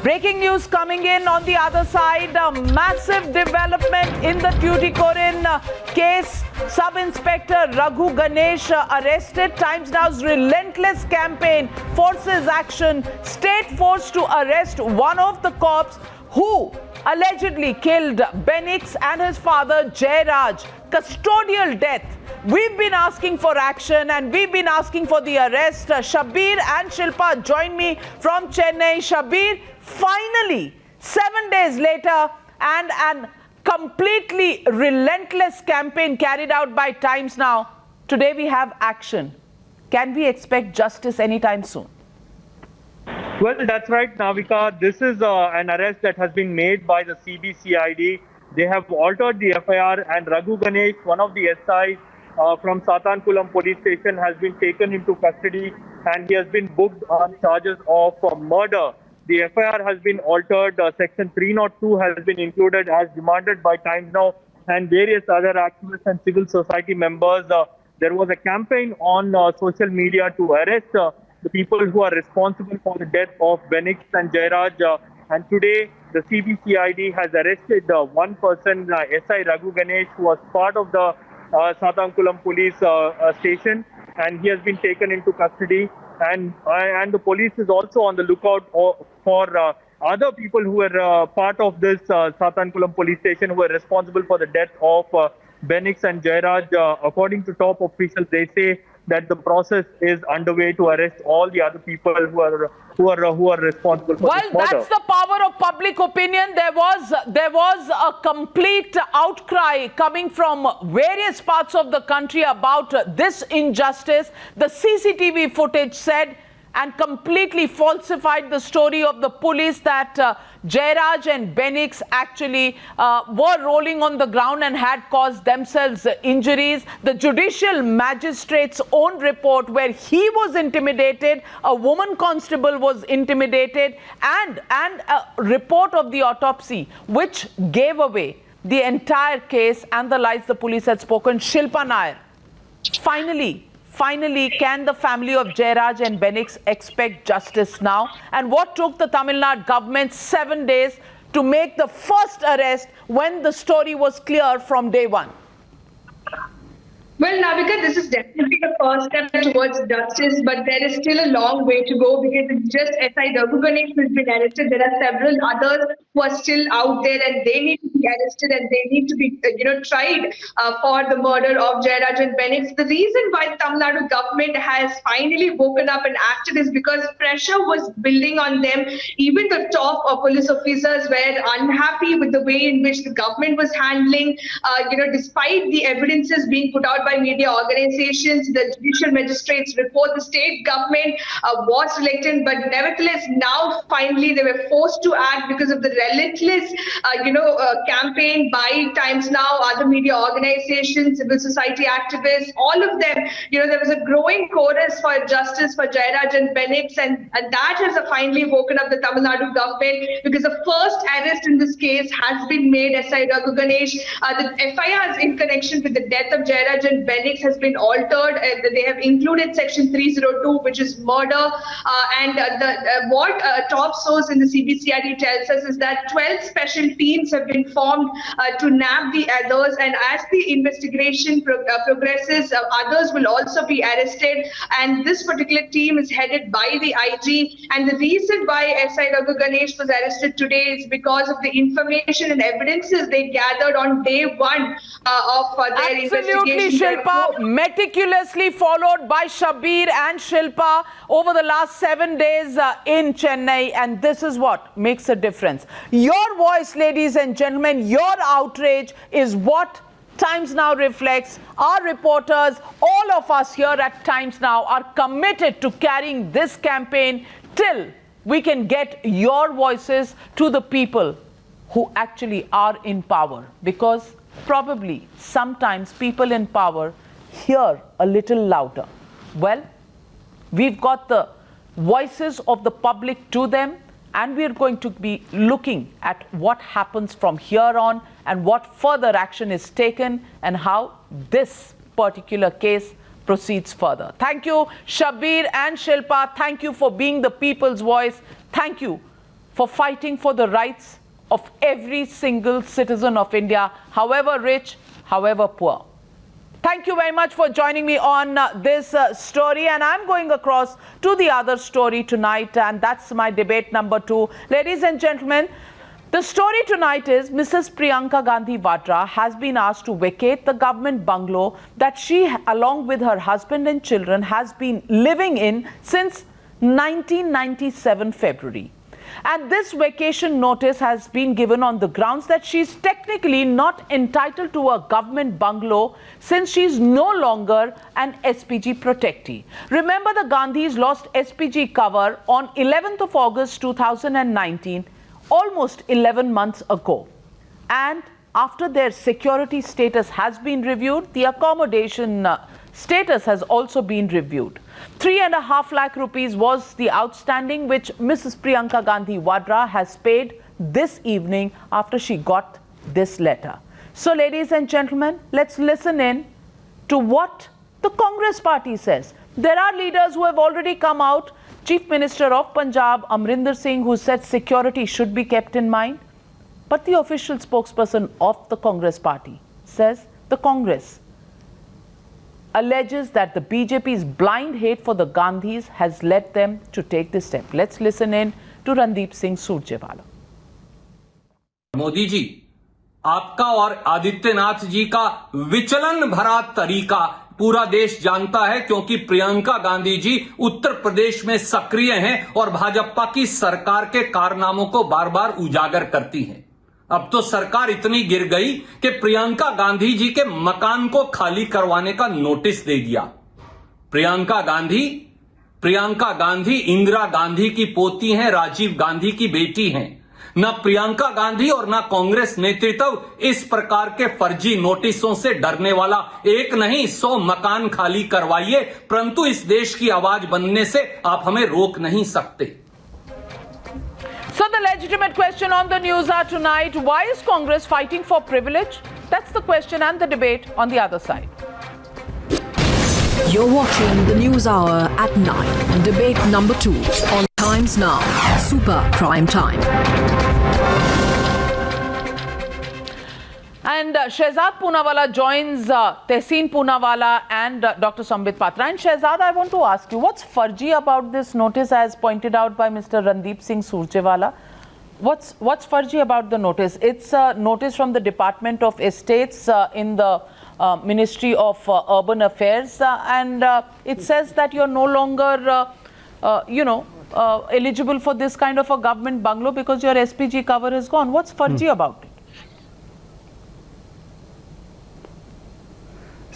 Breaking news coming in on the other side. A massive development in the Tuticorin case. Sub-Inspector Raghu Ganesh arrested. Times Now's relentless campaign forces action. State forced to arrest one of the cops who allegedly killed Benix and his father Jairaj. Custodial death. We've been asking for action and we've been asking for the arrest. Shabir and Shilpa join me from Chennai. Shabir, finally, 7 days later, and an completely relentless campaign carried out by Times Now. Today we have action. Can we expect justice anytime soon? Well, that's right, Navika. This is an arrest that has been made by the CBCID. They have altered the FIR, and Raghu Ganesh, one of the SIs from Satankulam police station, has been taken into custody and he has been booked on charges of murder. The FIR has been altered. Section 302 has been included as demanded by Times Now and various other activists and civil society members. There was a campaign on social media to arrest the people who are responsible for the death of Benix and Jairaj. And today, the CBCID has arrested one person, SI Raghu Ganesh, who was part of the Satankulam police station, and he has been taken into custody. And the police is also on the lookout for other people who were part of this Satankulam police station who were responsible for the death of Benix and Jairaj. According to top officials, they say that the process is underway to arrest all the other people who are responsible for this murder. Well, that's the power of public opinion. There was a complete outcry coming from various parts of the country about this injustice. The CCTV footage said and completely falsified the story of the police that Jairaj and Benix actually were rolling on the ground and had caused themselves injuries. The judicial magistrate's own report, where he was intimidated, a woman constable was intimidated, and a report of the autopsy which gave away the entire case and the lies the police had spoken. Shilpa Nair, Finally, can the family of Jairaj and Benix expect justice now? And what took the Tamil Nadu government 7 days to make the first arrest when the story was clear from day one? Well, Navika, this is definitely the first step towards justice, but there is still a long way to go because it's just SI Raghu Ganesh who has been arrested. There are several others who are still out there and they need to be arrested and they need to be tried for the murder of Jairaj and Benix. The reason why the Tamil Nadu government has finally woken up and acted is because pressure was building on them. Even the top police officers were unhappy with the way in which the government was handling, despite the evidences being put out by media organizations, the judicial magistrates report, the state government was reluctant, but nevertheless now finally they were forced to act because of the relentless campaign by Times Now, other media organizations, civil society activists, all of them. There was a growing chorus for justice for Jairaj and Benix, and that has finally woken up the Tamil Nadu government because the first arrest in this case has been made. SI Raghu Ganesh, the FIRs in connection with the death of Jairaj and Benix has been altered. They have included section 302, which is murder. What top source in the CBCID tells us is that 12 special teams have been formed to nab the others. And as the investigation progresses, others will also be arrested. And this particular team is headed by the IG. And the reason why SI Raghu Ganesh was arrested today is because of the information and evidences they gathered on day one of their investigation. Shilpa, meticulously followed by Shabir and Shilpa over the last 7 days in Chennai, and this is what makes a difference. Your voice, ladies and gentlemen, your outrage is what Times Now reflects. Our reporters, all of us here at Times Now, are committed to carrying this campaign till we can get your voices to the people who actually are in power, because probably sometimes people in power hear a little louder. Well, we've got the voices of the public to them, and we're going to be looking at what happens from here on and what further action is taken and how this particular case proceeds further. Thank you, Shabir and Shilpa. Thank you for being the people's voice. Thank you for fighting for the rights of every single citizen of India, however rich, however poor. Thank you very much for joining me on this story, and I'm going across to the other story tonight, and that's my debate number 2. Ladies and gentlemen, the story tonight is Mrs. Priyanka Gandhi Vadra has been asked to vacate the government bungalow that she, along with her husband and children, has been living in since 1997 February. And this vacation notice has been given on the grounds that she's technically not entitled to a government bungalow since she's no longer an SPG protectee. Remember, the Gandhis lost SPG cover on 11th of August 2019, almost 11 months ago. And after their security status has been reviewed, the accommodation status has also been reviewed. 3.5 lakh rupees was the outstanding which Mrs. Priyanka Gandhi Vadra has paid this evening after she got this letter. So, ladies and gentlemen, let's listen in to what the Congress party says. There are leaders who have already come out. Chief Minister of Punjab, Amrinder Singh, who said security should be kept in mind. But the official spokesperson of the Congress party says the Congress alleges that the BJP's blind hate for the Gandhis has led them to take this step. Let's listen in to Randeep Singh Surjewala. Modi ji, आपका और आदित्यनाथ जी का विचलन भरा तरीका पूरा देश जानता है, क्योंकि प्रियंका गांधी जी उत्तर प्रदेश में सक्रिय हैं और भाजपा की सरकार के कारनामों को बार बार उजागर करती हैं। अब तो सरकार इतनी गिर गई कि प्रियंका गांधी जी के मकान को खाली करवाने का नोटिस दे दिया। प्रियंका गांधी इंदिरा गांधी की पोती हैं, राजीव गांधी की बेटी हैं। न प्रियंका गांधी और न कांग्रेस नेतृत्व इस प्रकार के फर्जी नोटिसों से डरने वाला। एक नहीं 100 मकान खाली करवाइए, परंतु इस देश की आवाज बनने से आप हमें रोक नहीं सकते। So the legitimate question on the news hour tonight, why is Congress fighting for privilege? That's the question and the debate on the other side. You're watching the News Hour at 9. Debate number 2 on Times Now. Super Prime Time. And Shehzad Poonawalla joins Tehseen Poonawalla and Dr. Sambit Patra. And Shehzad, I want to ask you, what's furji about this notice, as pointed out by Mr. Randeep Singh Surjewala? What's furji about the notice? It's a notice from the Department of Estates in the Ministry of Urban Affairs, and it says that you're no longer, eligible for this kind of a government bungalow because your SPG cover is gone. What's furji about it?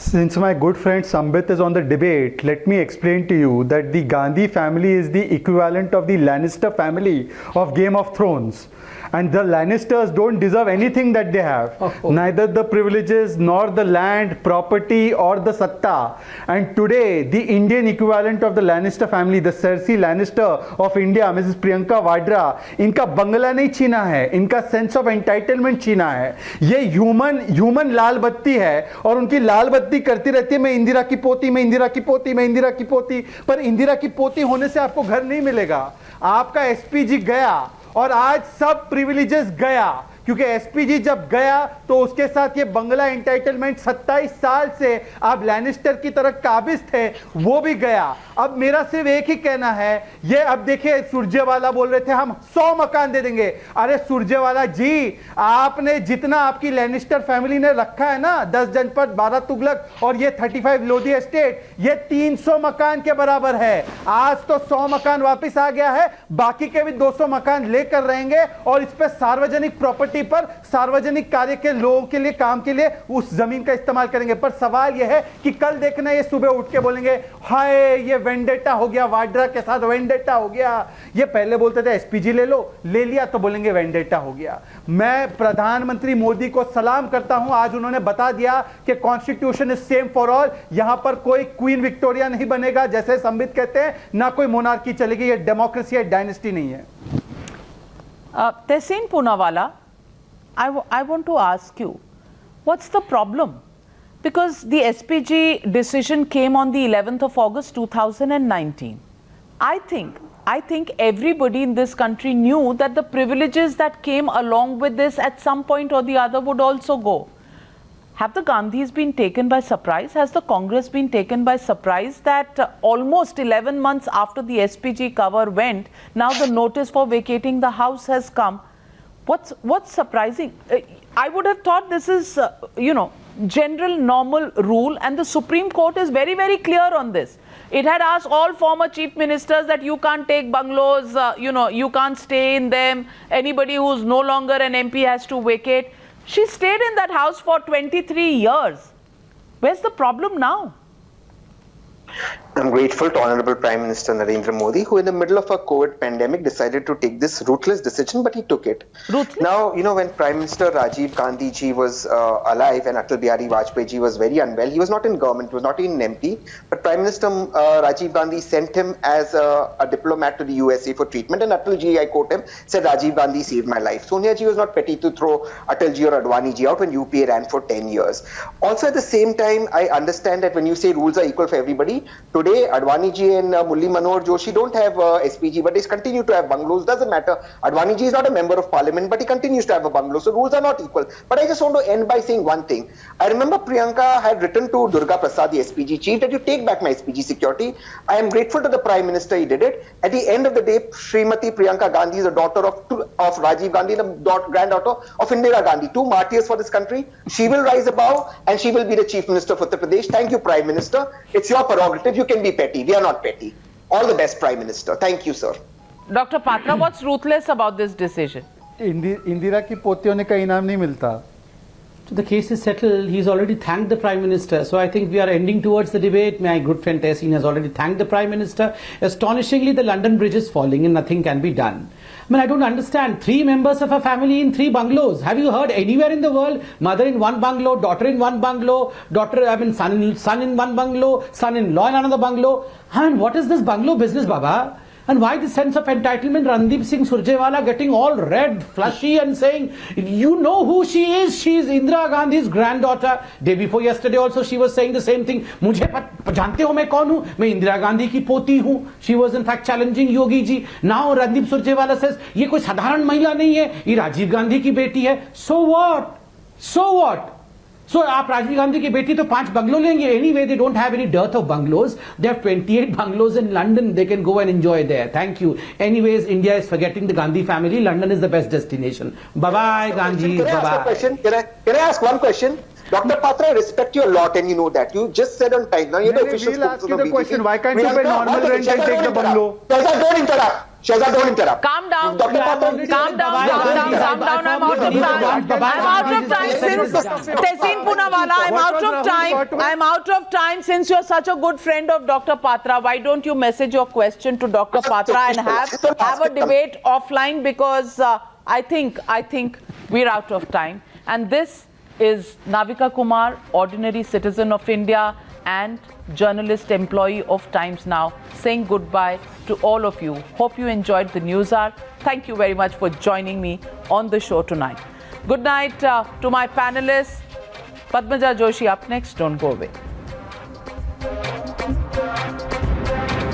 Since my good friend Sambit is on the debate, let me explain to you that the Gandhi family is the equivalent of the Lannister family of Game of Thrones. And the Lannisters don't deserve anything that they have. Neither the privileges, nor the land, property, or the satta. And today, the Indian equivalent of the Lannister family, the Cersei Lannister of India, Mrs. Priyanka Vadra, इनका बंगला नहीं छीना है, इनका sense of entitlement छीना है। ये human लाल बत्ती है और उनकी लाल बत्ती करती रहती है, मैं इंदिरा की पोती, मैं इंदिरा की पोती, मैं इंदिरा की पोती। पर इंदिरा की पोती होने से आपको घर नहीं मिलेगा। आपका एसपीजी गया और आज सब प्रिविलेजेस गया, क्योंकि एसपीजी जब गया तो उसके साथ ये बंगला एंटाइटलमेंट 27 साल से आप लैनिस्टर की तरह काबिज थे, वो भी गया। अब मेरा सिर्फ एक ही कहना है, ये अब देखिए सुरजेवाला बोल रहे थे हम 100 मकान दे देंगे। अरे सुरजेवाला जी, आपने जितना आपकी लैनिस्टर फैमिली ने रखा है ना, 10 जनपद, 12 तुगलक और ये 35 लोधी एस्टेट, ये 300 मकान के बराबर है। आज तो 100 मकान वापस आ गया है, बाकी के भी 200 मकान लेकर रहेंगे और इस पे सार्वजनिक प्रॉपर्टी पर सार्वजनिक कार्य के लोगों के लिए, काम के लिए उस जमीन का इस्तेमाल करेंगे। पर सवाल यह है कि कल देखना ये सुबह उठ के बोलेंगे हाय ये वेंडेटा हो गया, वाड्रा के साथ वेंडेटा हो गया। ये पहले बोलते थे एसपीजी ले लो, ले लिया तो बोलेंगे वेंडेटा हो गया। मैं प्रधानमंत्री मोदी को सलाम करता हूं, आज उन्होंने बता दिया कि constitution is same for all. यहां पर कोई क्वीन विक्टोरिया नहीं बनेगा जैसे संबित कहते हैं, ना कोई मोनार्की चलेगी। ये डेमोक्रेसी है, डायनेस्टी नहीं है। Tehseen Poonawalla, I want to ask you, what's the problem? Because the SPG decision came on the 11th of August 2019. I think, I think everybody in this country knew that the privileges that came along with this at some point or the other would also go. Have the Gandhis been taken by surprise? Has the Congress been taken by surprise that almost 11 months after the SPG cover went, now the notice for vacating the House has come? What's surprising? I would have thought this is, general normal rule, and the Supreme Court is very, very clear on this. It had asked all former chief ministers that you can't take bungalows, you can't stay in them. Anybody who's no longer an MP has to vacate. She stayed in that house for 23 years. Where's the problem now? I'm grateful to Honorable Prime Minister Narendra Modi, who in the middle of a COVID pandemic decided to take this ruthless decision, but he took it. Ruthless? Now, when Prime Minister Rajiv Gandhi ji was alive and Atal Bihari Vajpayee ji was very unwell, he was not in government, he was not in MP, but Prime Minister Rajiv Gandhi sent him as a diplomat to the USA for treatment, and Atal ji, I quote him, said, Rajiv Gandhi saved my life. Sonia ji was not petty to throw Atal ji or Advani ji out when UPA ran for 10 years. Also, at the same time, I understand that when you say rules are equal for everybody, today Advani ji and Murli Manohar Joshi don't have SPG, but they continue to have bungalows. Doesn't matter. Advani ji is not a member of parliament, but he continues to have a bungalow. So rules are not equal. But I just want to end by saying one thing. I remember Priyanka had written to Durga Prasad, the SPG chief, that you take back my SPG security. I am grateful to the Prime Minister he did it. At the end of the day, Srimati Priyanka Gandhi is a daughter of Rajiv Gandhi and a granddaughter of Indira Gandhi, two martyrs for this country. She will rise above and she will be the Chief Minister of Uttar Pradesh. Thank you, Prime Minister. It's your prerogative. You can be petty. We are not petty. All the best, Prime Minister. Thank you, sir. Dr. Patra, what's ruthless about this decision? Indira की पोती होने का इनाम नहीं मिलता. So the case is settled. He's already thanked the Prime Minister. So I think we are ending towards the debate. My good friend Tehseen has already thanked the Prime Minister. Astonishingly, the London Bridge is falling and nothing can be done. I mean, I don't understand. 3 members of a family in 3 bungalows. Have you heard anywhere in the world? Mother in one bungalow, daughter in one bungalow, son in one bungalow, son-in-law in another bungalow. I mean, what is this bungalow business, Baba? And why this sense of entitlement? Randeep Singh Surjewala getting all red, flushy and saying, you know who she is. She is Indira Gandhi's granddaughter. Day before yesterday also she was saying the same thing. मुझे जानते हो मैं कौन हूँ? मैं इंदिरा गांधी की पोती हूँ. She was in fact challenging Yogi ji. Now Randeep Surjewala says, ये कोई साधारण महिला नहीं है. ये राजीव गांधी की बेटी है. So what? So what? So, आप राजीव गांधी की बेटी तो 5 बंगलो लेंगे. Anyway, they don't have any dearth of bungalows. They have 28 bungalows in London. They can go and enjoy there. Thank you. Anyways, India is forgetting the Gandhi family. London is the best destination. Bye-bye, Gandhi. Bye-bye. Can I ask one question? Dr. Patra, I respect you a lot and you know that. You just said on time. Now you're the official We'll ask spokesperson you of the BJP. question. Why can't you pay normal rent and take the bungalow? Shehzad, don't interrupt. Shehzad, don't interrupt. Calm down. Dr. Patra, Calm down. I'm out of time. I'm out of time since Tehseen Poonawalla. I'm out of time since you're such a good friend of Dr. Patra. Why don't you message your question to Dr. Patra and have a debate offline, because I think we're out of time. And this is Navika Kumar, ordinary citizen of India and journalist employee of Times Now, saying goodbye to all of you. Hope you enjoyed the news hour. Thank you very much for joining me on the show tonight. Good night to my panelists. Padmaja Joshi up next. Don't go away.